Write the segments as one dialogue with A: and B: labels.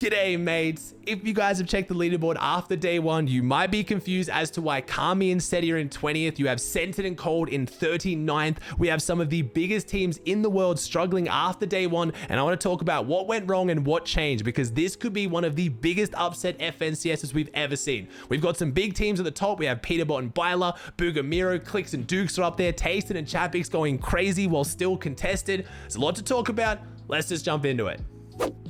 A: G'day mates, if you guys have checked the leaderboard after day one, you might be confused as to why Kami and Seti are in 20th, you have Scented and Cold in 39th, we have some of the biggest teams in the world struggling after day one, and I want to talk about what went wrong and what changed, because this could be one of the biggest upset FNCSs we've ever seen. We've got some big teams at the top, we have Peterbot and Byler, Boogamiro, Clicks and Dukes are up there, Tasted and Chapix going crazy while still contested. There's a lot to talk about, let's just jump into it.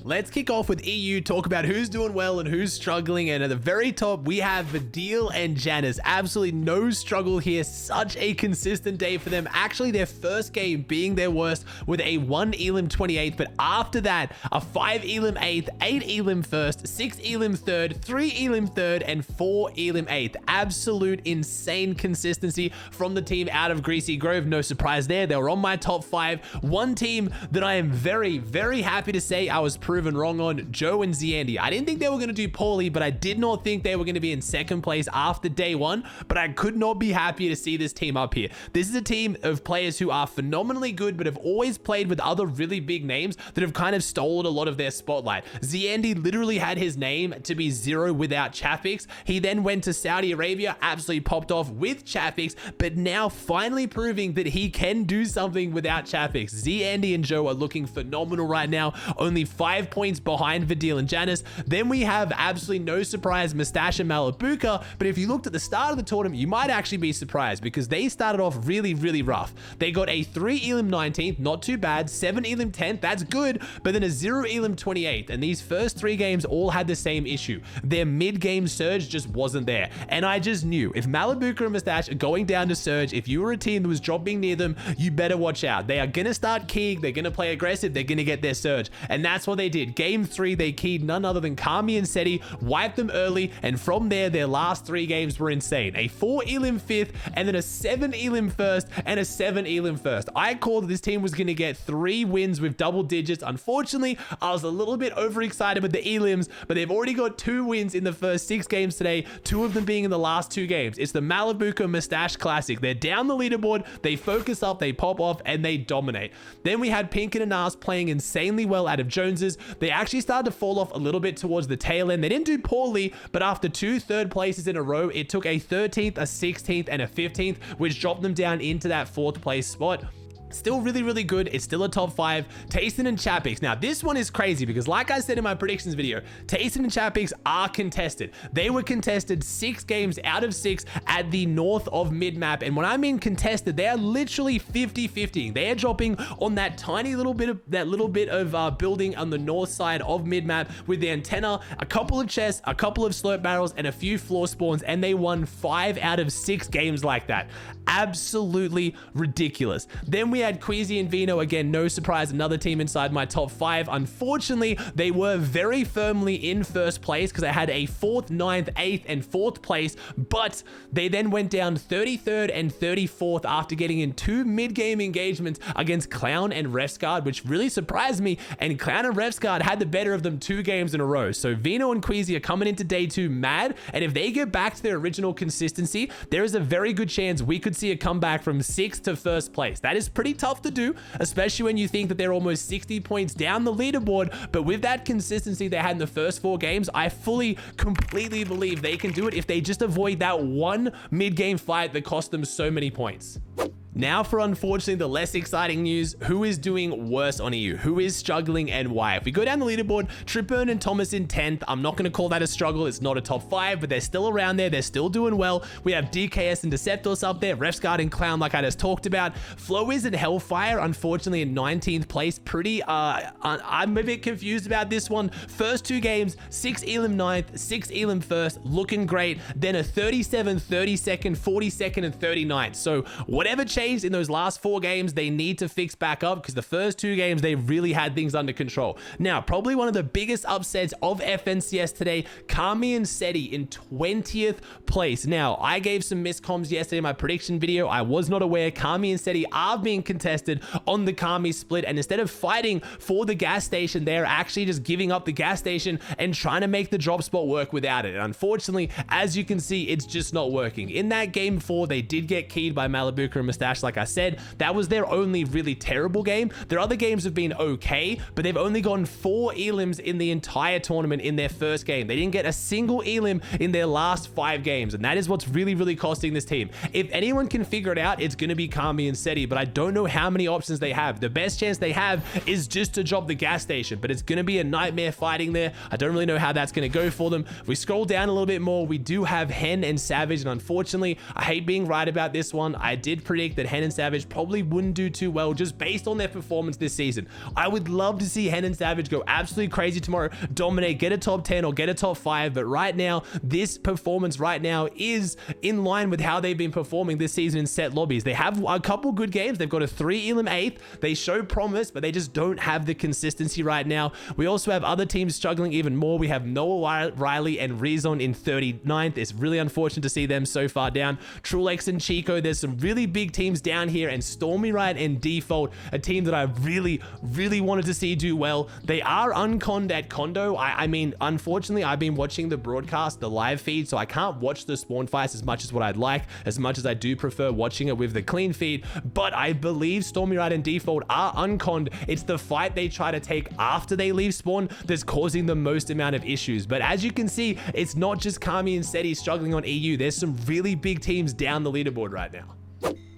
A: Let's kick off with EU, talk about who's doing well and who's struggling, and at the very top we have Vidil and Janice. Absolutely no struggle here, such a consistent day for them. Actually their first game being their worst with a 1 Elim 28th, but after that a 5 Elim 8th, 8 Elim 1st, 6 Elim 3rd, 3 Elim 3rd, and 4 Elim 8th. Absolute insane consistency from the team out of Greasy Grove. No surprise there, they were on my top 5. One team that I am very happy to say I was proven wrong on, Joe and Ziandi. I didn't think they were going to do poorly, but I did not think they were going to be in second place after day one, but I could not be happier to see this team up here. This is a team of players who are phenomenally good, but have always played with other really big names that have kind of stolen a lot of their spotlight. Ziandi literally had his name to be 0 without Chapix. He then went to Saudi Arabia, absolutely popped off with Chapix, but now finally proving that he can do something without Chapix. Ziandi and Joe are looking phenomenal right now, only 5 points behind Vidil and Janice. Then we have absolutely no surprise Mustache and Malabuka, but if you looked at the start of the tournament, you might actually be surprised because they started off really rough. They got a 3 Elim 19th, not too bad, 7 Elim 10th, that's good, but then a 0 Elim 28th, and these first 3 games all had the same issue. Their mid-game surge just wasn't there, and I just knew if Malabuka and Mustache are going down to surge, if you were a team that was dropping near them, you better watch out. They are gonna start keying, they're gonna play aggressive, they're gonna get their surge, and that's what they did. Game 3, they keyed none other than Kami and Seti, wiped them early, and from there, their last 3 games were insane. A 4 Elim 5th, and then a 7 Elim 1st, and a 7 Elim 1st. I called that this team was going to get 3 wins with double digits. Unfortunately, I was a little bit overexcited with the Elims, but they've already got 2 wins in the first 6 games today, 2 of them being in the last 2 games. It's the Malabuka Mustache Classic. They're down the leaderboard, they focus up, they pop off, and they dominate. Then we had Pink and Anas playing insanely well out of Joneses. They actually started to fall off a little bit towards the tail end. They didn't do poorly, but after 2 third places in a row, it took a 13th, a 16th, and a 15th, which dropped them down into that 4th place spot. Still really good. It's still a top 5. Tasted and Chapix. Now this one is crazy because like I said in my predictions video, Tasted and Chapix are contested. They were contested 6 games out of 6 at the north of mid-map, and when I mean contested, they are literally 50-50. They are dropping on that tiny little bit of building on the north side of mid-map with the antenna, a couple of chests, a couple of slurp barrels, and a few floor spawns, and they won 5 out of 6 games like that. Absolutely ridiculous. Then we had Queasy and Vino, again, no surprise, another team inside my top 5. Unfortunately, they were very firmly in first place because they had a 4th, 9th, 8th, and 4th place, but they then went down 33rd and 34th after getting in 2 mid-game engagements against Clown and Refsguard, which really surprised me, and Clown and Refsguard had the better of them 2 games in a row. So Vino and Queasy are coming into day 2 mad, and if they get back to their original consistency, there is a very good chance we could see a comeback from 6th to 1st place. That is pretty tough to do, especially when you think that they're almost 60 points down the leaderboard, but with that consistency they had in the first 4 games, I completely believe they can do it if they just avoid that one mid-game fight that cost them so many points. Now for unfortunately the less exciting news, who is doing worse on EU? Who is struggling and why? If we go down the leaderboard, Tripburn and Thomas in 10th. I'm not going to call that a struggle. It's not a top 5, but they're still around there. They're still doing well. We have DKS and Deceptos up there. Refsguard and Clown like I just talked about. Flowiz and Hellfire unfortunately in 19th place. I'm a bit confused about this one. First 2 games, 6 Elim 9th, 6 Elim 1st, looking great. Then a 37th, 32nd, 42nd, and 39th. So whatever changed in those last 4 games, they need to fix back up because the first 2 games, they really had things under control. Now, probably one of the biggest upsets of FNCS today, Kami and Seti in 20th place. Now, I gave some miscomms yesterday in my prediction video. I was not aware Kami and Seti are being contested on the Kami split, and instead of fighting for the gas station, they're actually just giving up the gas station and trying to make the drop spot work without it. And unfortunately, as you can see, it's just not working. In that game 4, they did get keyed by Malabuka and Mustache Fash, like I said, that was their only really terrible game. Their other games have been okay, but they've only gotten 4 elims in the entire tournament in their first game. They didn't get a single elim in their last 5 games, and that is what's really, really costing this team. If anyone can figure it out, it's going to be Kami and Seti, but I don't know how many options they have. The best chance they have is just to drop the gas station, but it's going to be a nightmare fighting there. I don't really know how that's going to go for them. If we scroll down a little bit more, we do have Hen and Savage, and unfortunately, I hate being right about this one. I did predict that Hen and Savage probably wouldn't do too well just based on their performance this season. I would love to see Hen and Savage go absolutely crazy tomorrow, dominate, get a top 10 or get a top 5, but right now, this performance right now is in line with how they've been performing this season in set lobbies. They have a couple good games. They've got a 3 elim 8th. They show promise, but they just don't have the consistency right now. We also have other teams struggling even more. We have Noah Riley and Rezon in 39th. It's really unfortunate to see them so far down. Trulex and Chico, there's some really big teams down here, and Stormy Riot and Default, a team that I really, really wanted to see do well. They are unconned at Kondo. I mean, unfortunately, I've been watching the broadcast, the live feed, so I can't watch the spawn fights as much as what I'd like, as much as I do prefer watching it with the clean feed, but I believe Stormy Riot and Default are unconned. It's the fight they try to take after they leave spawn that's causing the most amount of issues. But as you can see, it's not just Kami and Seti struggling on EU. There's some really big teams down the leaderboard right now.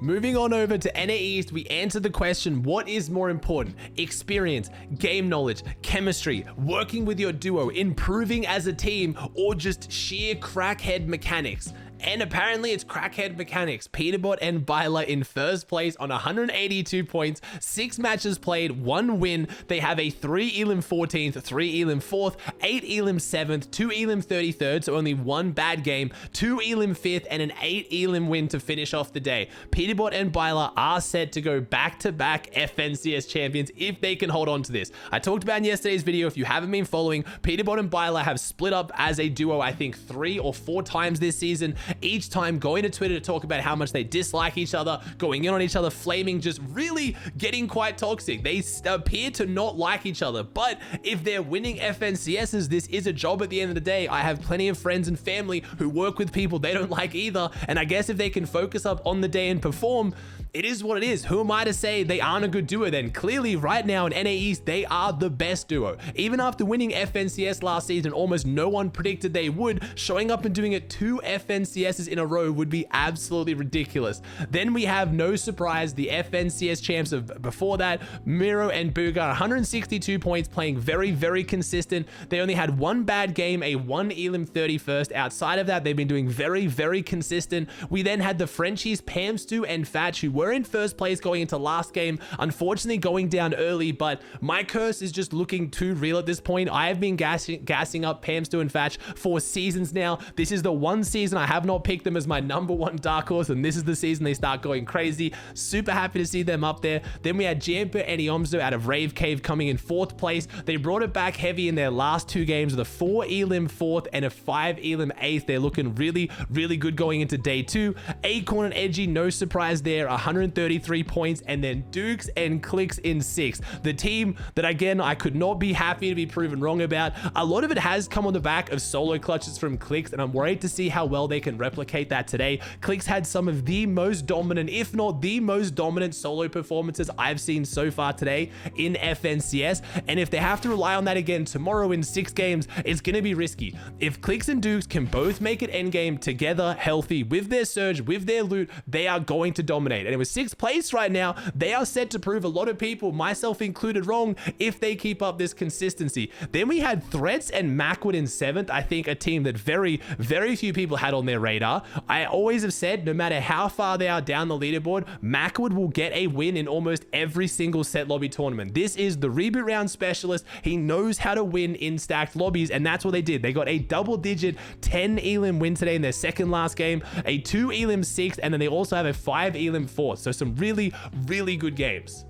A: Moving on over to NAE East, we answer the question, what is more important? Experience, game knowledge, chemistry, working with your duo, improving as a team, or just sheer crackhead mechanics? And apparently it's crackhead mechanics. Peterbot and Byla in first place on 182 points, 6 matches played, 1 win. They have a 3 elim 14th, 3 elim 4th, 8 elim 7th, 2 elim 33rd, so only 1 bad game, 2 elim 5th, and an 8 elim win to finish off the day. Peterbot and Byla are set to go back-to-back FNCS champions if they can hold on to this. I talked about in yesterday's video, if you haven't been following, Peterbot and Byla have split up as a duo, I think 3 or 4 times this season, each time going to Twitter to talk about how much they dislike each other, going in on each other, flaming, just really getting quite toxic. They appear to not like each other, but if they're winning FNCSs, this is a job at the end of the day. I have plenty of friends and family who work with people they don't like either, and I guess if they can focus up on the day and perform, it is what it is. Who am I to say they aren't a good duo then? Clearly, right now in NAE East, they are the best duo. Even after winning FNCS last season, almost no one predicted they would. Showing up and doing it 2 FNCSs in a row would be absolutely ridiculous. Then we have, no surprise, the FNCS champs of before that, Miro and Booga, 162 points, playing very, very consistent. They only had 1 bad game, a 1 elim 31st. Outside of that, they've been doing very, very consistent. We then had the Frenchies, Pamstu and Fatch, who were in first place going into last game, unfortunately going down early, but my curse is just looking too real at this point. I have been gassing up Pamstu and Fatch for seasons now. This is the one season I have not picked them as my #1 dark horse, and this is the season they start going crazy. Super happy to see them up there. Then we had Jamper and Iomzo out of Rave Cave coming in 4th place. They brought it back heavy in their last 2 games with a 4 elim 4th and a 5 elim 8th. They're looking really, really good going into day 2. Acorn and Edgy, no surprise there, 133 points, and then Dukes and Clicks in 6th. The team that, again, I could not be happy to be proven wrong about. A lot of it has come on the back of solo clutches from Clicks, and I'm worried to see how well they can replicate that today. Clicks had some of the most dominant, if not the most dominant solo performances I've seen so far today in FNCS, and if they have to rely on that again tomorrow in 6 games, it's going to be risky. If Clicks and Dukes can both make it endgame together, healthy, with their surge, with their loot, they are going to dominate. And it was 6th place right now. They are set to prove a lot of people, myself included, wrong if they keep up this consistency. Then we had Threats and Macwood in 7th. I think a team that very, very few people had on their radar. I always have said, no matter how far they are down the leaderboard, Macwood will get a win in almost every single set lobby tournament. This is the reboot round specialist. He knows how to win in stacked lobbies, and that's what they did. They got a double-digit 10 elim win today in their second last game, a 2 elim 6th, and then they also have a 5 elim 4th. So some really, really good games.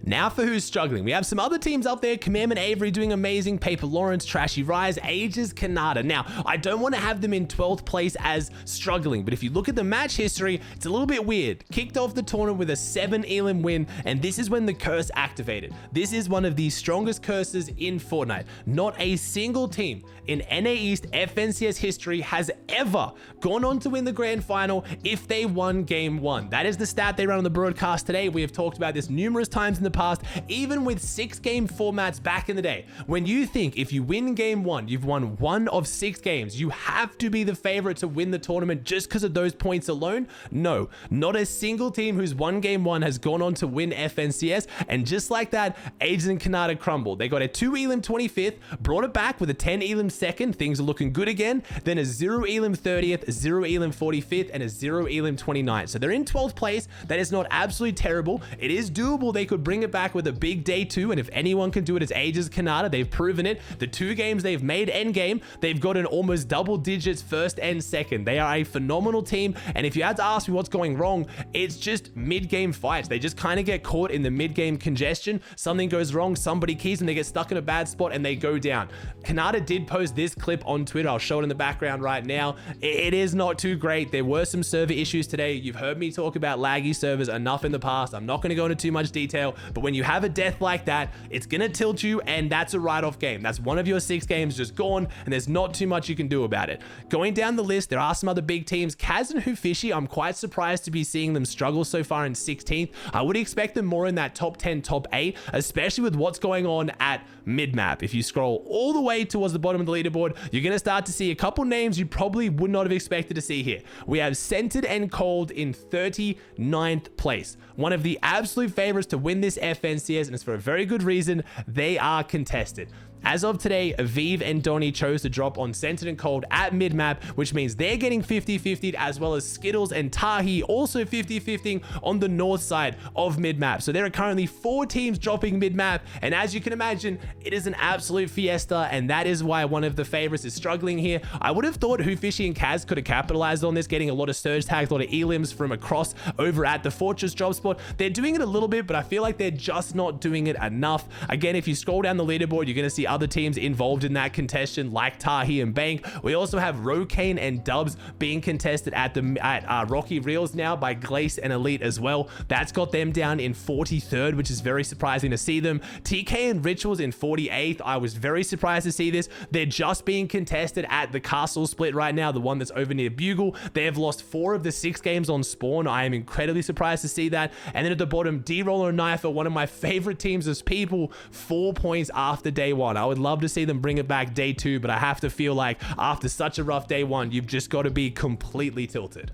A: Now for who's struggling. We have some other teams up there. Commandment Avery doing amazing. Paper Lawrence, Trashy Rise, Ages Canada. Now, I don't want to have them in 12th place as struggling, but if you look at the match history, it's a little bit weird. Kicked off the tournament with a 7 elim win, and this is when the curse activated. This is one of the strongest curses in Fortnite. Not a single team in NA East FNCS history has ever gone on to win the grand final if they won game 1. That is the stat they ran on the broadcast today. We have talked about this numerous times in the past, even with 6-game formats back in the day. When you think if you win game 1, you've won 1 of 6 games, you have to be the favorite to win the tournament just because of those points alone? No, not a single team who's won game 1 has gone on to win FNCS, and just like that, Ages and Canada crumbled. They got a 2 elim 25th, brought it back with a 10 elim 2nd, things are looking good again, then a 0 elim 30th, 0 elim 45th, and a 0 elim 29th. So they're in 12th place. That is not absolutely terrible. It is doable. They could bring it back with a big day 2, and if anyone can do it, it's Ages Canada. They've proven it. The 2 games they've made endgame, they've got an almost double digits first and second. They are a phenomenal team, and if you had to ask me what's going wrong, it's just mid-game fights. They just kind of get caught in the mid-game congestion. Something goes wrong, somebody keys, and they get stuck in a bad spot and they go down. Canada did post this clip on Twitter. I'll show it in the background right now. It is not too great. There were some server issues today. You've heard me talk about laggy servers enough in the past. I'm not going to go into too much detail, but when you have a death like that, it's going to tilt you, and that's a write-off game. That's one of your 6 games just gone, and there's not too much you can do about it. Going down the list, there are some other big teams. Kaz and Hufishy, I'm quite surprised to be seeing them struggle so far in 16th. I would expect them more in that top 10, top 8, especially with what's going on at mid-map. If you scroll all the way towards the bottom of the leaderboard, you're going to start to see a couple names you probably would not have expected to see here. We have Centered and Cold in 39th place. One of the absolute favorites to win this FNCS, and it's for a very good reason. They are contested. As of today, Aviv and Donnie chose to drop on Centered and Cold at mid-map, which means they're getting 50-50'd, as well as Skittles and Tahi also 50-50'ing on the north side of mid-map. So there are currently 4 teams dropping mid-map, and as you can imagine, it is an absolute fiesta, and that is why one of the favorites is struggling here. I would have thought Hufishy and Kaz could have capitalized on this, getting a lot of surge tags, a lot of elims from across over at the Fortress drop spot. They're doing it a little bit, but I feel like they're just not doing it enough. Again, if you scroll down the leaderboard, you're going to see other teams involved in that contention like Tahi and Bank. We also have Rokane and Dubs being contested at Rocky Reels now by Glace and Elite as well. That's got them down in 43rd, which is very surprising to see them. TK and Rituals in 48th. I was very surprised to see this. They're just being contested at the Castle Split right now, the one that's over near Bugle. They have lost 4 of the 6 games on Spawn. I am incredibly surprised to see that. And then at the bottom, D-Roller and Knife are one of my favorite teams as people, 4 points after day 1. I would love to see them bring it back day 2, but I have to feel like after such a rough day 1, you've just got to be completely tilted.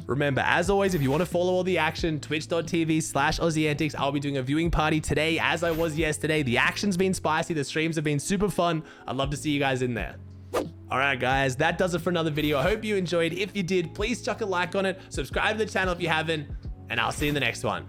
A: Remember, as always, if you want to follow all the action, twitch.tv/Aussie Antics. I'll be doing a viewing party today as I was yesterday. The action's been spicy. The streams have been super fun. I'd love to see you guys in there. All right, guys, that does it for another video. I hope you enjoyed. If you did, please chuck a like on it. Subscribe to the channel if you haven't, and I'll see you in the next one.